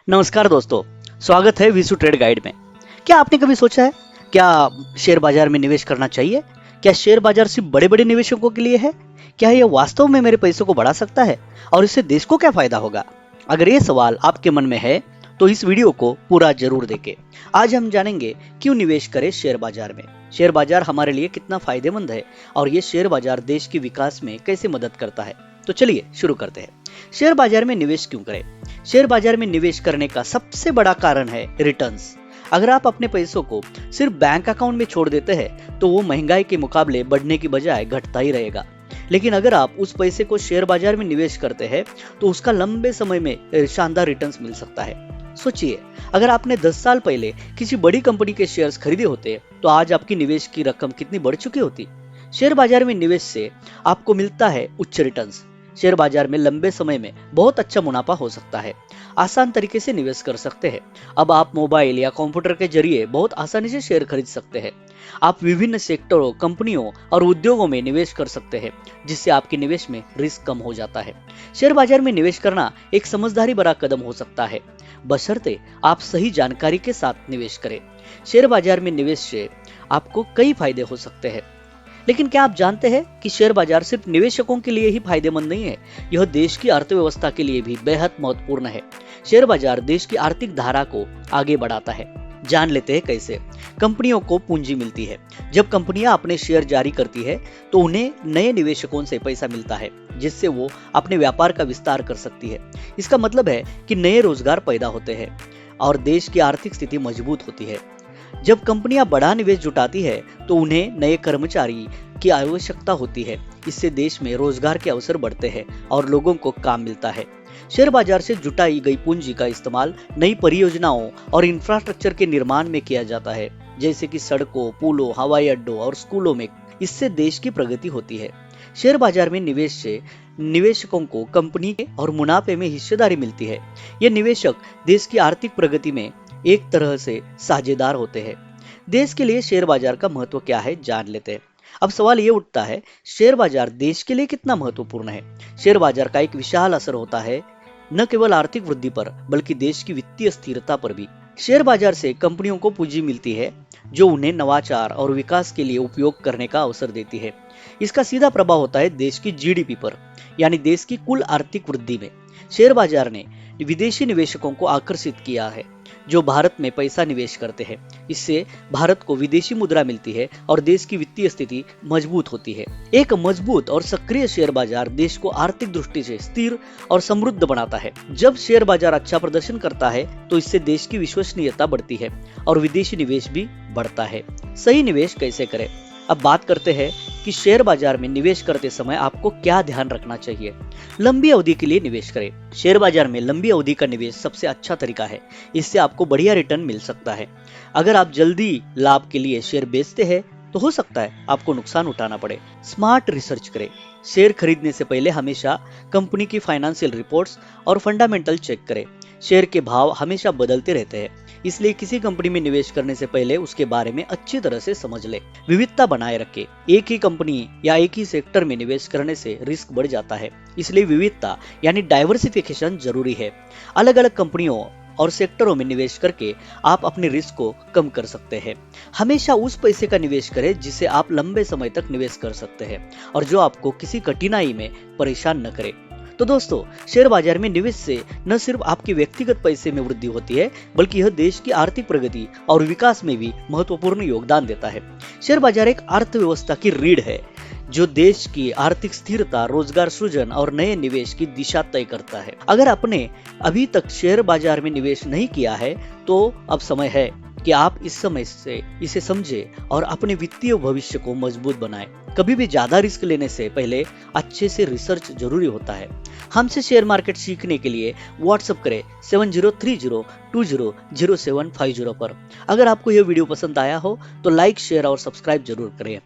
नमस्कार दोस्तों, स्वागत है विशु ट्रेड गाइड में। क्या आपने कभी सोचा है क्या शेयर बाजार में निवेश करना चाहिए? क्या शेयर बाजार सिर्फ बड़े बड़े निवेशकों के लिए है? क्या यह वास्तव में मेरे पैसों को बढ़ा सकता है और इससे देश को क्या फायदा होगा? अगर ये सवाल आपके मन में है तो इस वीडियो को पूरा जरूर देखें। आज हम जानेंगे क्यों निवेश करें शेयर बाजार में, शेयर बाजार हमारे लिए कितना फायदेमंद है और ये शेयर बाजार देश के विकास में कैसे मदद करता है। तो चलिए शुरू करते हैं। शेयर बाजार में निवेश क्यों करें? शेयर बाजार में निवेश करने का सबसे बड़ा कारण है रिटर्न्स। अगर आप अपने पैसों को सिर्फ बैंक अकाउंट में छोड़ देते हैं तो वो महंगाई के मुकाबले बढ़ने की बजाय घटता ही रहेगा। लेकिन अगर आप उस पैसे को शेयर बाजार में निवेश करते हैं तो उसका लंबे समय में शानदार रिटर्न्स मिल सकता है। सोचिए, अगर आपने 10 साल पहले किसी बड़ी कंपनी के शेयर्स खरीदे होते तो आज आपकी निवेश की रकम कितनी बढ़ चुकी होती। शेयर बाजार में निवेश से आपको मिलता है उच्च रिटर्न्स। शेयर बाजार में लंबे समय में बहुत अच्छा मुनाफा हो सकता है। आसान तरीके से निवेश कर सकते हैं। अब आप मोबाइल या कंप्यूटर के जरिए बहुत आसानी से शेयर खरीद सकते हैं। आप विभिन्न सेक्टरों, कंपनियों और उद्योगों में निवेश कर सकते हैं, जिससे आपके निवेश में रिस्क कम हो जाता है। शेयर बाजार में निवेश करना एक समझदारी भरा कदम हो सकता है, बशर्ते आप सही जानकारी के साथ निवेश करें। शेयर बाजार में निवेश से आपको कई फायदे हो सकते हैं। लेकिन क्या आप जानते हैं कि शेयर बाजार सिर्फ निवेशकों के लिए ही फायदेमंद नहीं है, यह देश की अर्थव्यवस्था के लिए भी बेहद महत्वपूर्ण है। शेयर बाजार देश की आर्थिक धारा को आगे बढ़ाता है। जान लेते हैं कैसे। कंपनियों को पूंजी मिलती है। जब कंपनियां अपने शेयर जारी करती है तो उन्हें नए निवेशकों से पैसा मिलता है, जिससे वो अपने व्यापार का विस्तार कर सकती है। इसका मतलब है कि नए रोजगार पैदा होते हैं और देश की आर्थिक स्थिति मजबूत होती है। जब कंपनियां बड़ा निवेश जुटाती है तो उन्हें नए कर्मचारी की आवश्यकता होती है। इससे देश में रोजगार के अवसर बढ़ते हैं और लोगों को काम मिलता है। शेयर बाजार से जुटाई गई पूंजी का इस्तेमाल नई परियोजनाओं और इंफ्रास्ट्रक्चर के निर्माण में किया जाता है, जैसे कि सड़कों, पुलों, हवाई अड्डों और स्कूलों में। इससे देश की प्रगति होती है। शेयर बाजार में निवेश से निवेशकों को कंपनी के और मुनाफे में हिस्सेदारी मिलती है। ये निवेशक देश की आर्थिक प्रगति में एक तरह से साझेदार होते हैं। देश के लिए शेयर बाजार का महत्व क्या है, जान लेते हैं। अब सवाल ये उठता है, शेयर बाजार देश के लिए कितना महत्वपूर्ण है? शेयर बाजार का एक विशाल असर होता है, न केवल आर्थिक वृद्धि पर बल्कि देश की वित्तीय स्थिरता पर भी। शेयर बाजार से कंपनियों को पूंजी मिलती है जो उन्हें नवाचार और विकास के लिए उपयोग करने का अवसर देती है। इसका सीधा प्रभाव होता है देश की जीडीपी पर, यानी देश की कुल आर्थिक वृद्धि में। शेयर बाजार ने विदेशी निवेशकों को आकर्षित किया है जो भारत में पैसा निवेश करते हैं। इससे भारत को विदेशी मुद्रा मिलती है और देश की वित्तीय स्थिति मजबूत होती है। एक मजबूत और सक्रिय शेयर बाजार देश को आर्थिक दृष्टि से स्थिर और समृद्ध बनाता है। जब शेयर बाजार अच्छा प्रदर्शन करता है तो इससे देश की विश्वसनीयता बढ़ती है और विदेशी निवेश भी बढ़ता है। सही निवेश कैसे करें? अब बात करते हैं कि शेयर बाजार में निवेश करते समय आपको क्या ध्यान रखना चाहिए। लंबी अवधि के लिए निवेश करें। शेयर बाजार में लंबी अवधि का निवेश सबसे अच्छा तरीका है। इससे आपको बढ़िया रिटर्न मिल सकता है। अगर आप जल्दी लाभ के लिए शेयर बेचते हैं तो हो सकता है आपको नुकसान उठाना पड़े। स्मार्ट रिसर्च करें। शेयर खरीदने से पहले हमेशा कंपनी की फाइनेंशियल रिपोर्ट्स और फंडामेंटल चेक करें। शेयर के भाव हमेशा बदलते रहते हैं, इसलिए किसी कंपनी में निवेश करने से पहले उसके बारे में अच्छी तरह से समझ ले। विविधता बनाए रखें। एक ही कंपनी या एक ही सेक्टर में निवेश करने से रिस्क बढ़ जाता है, इसलिए विविधता यानी डाइवर्सिफिकेशन जरूरी है। अलग अलग कंपनियों और सेक्टरों में निवेश करके आप अपने रिस्क को कम कर सकते हैं। हमेशा उस पैसे का निवेश करें जिसे आप लंबे समय तक निवेश कर सकते हैं और जो आपको किसी कठिनाई में परेशान न करे। तो दोस्तों, शेयर बाजार में निवेश से न सिर्फ आपके व्यक्तिगत पैसे में वृद्धि होती है, बल्कि यह देश की आर्थिक प्रगति और विकास में भी महत्वपूर्ण योगदान देता है। शेयर बाजार एक अर्थव्यवस्था की रीढ़ है जो देश की आर्थिक स्थिरता, रोजगार सृजन और नए निवेश की दिशा तय करता है। अगर आपने अभी तक शेयर बाजार में निवेश नहीं किया है तो अब समय है कि आप इस समय से इसे समझें और अपने वित्तीय भविष्य को मजबूत बनाएं। कभी भी ज्यादा रिस्क लेने से पहले अच्छे से रिसर्च जरूरी होता है। हमसे शेयर मार्केट सीखने के लिए व्हाट्सएप करें 7030200750 पर। अगर आपको यह वीडियो पसंद आया हो तो लाइक, शेयर और सब्सक्राइब जरूर करें।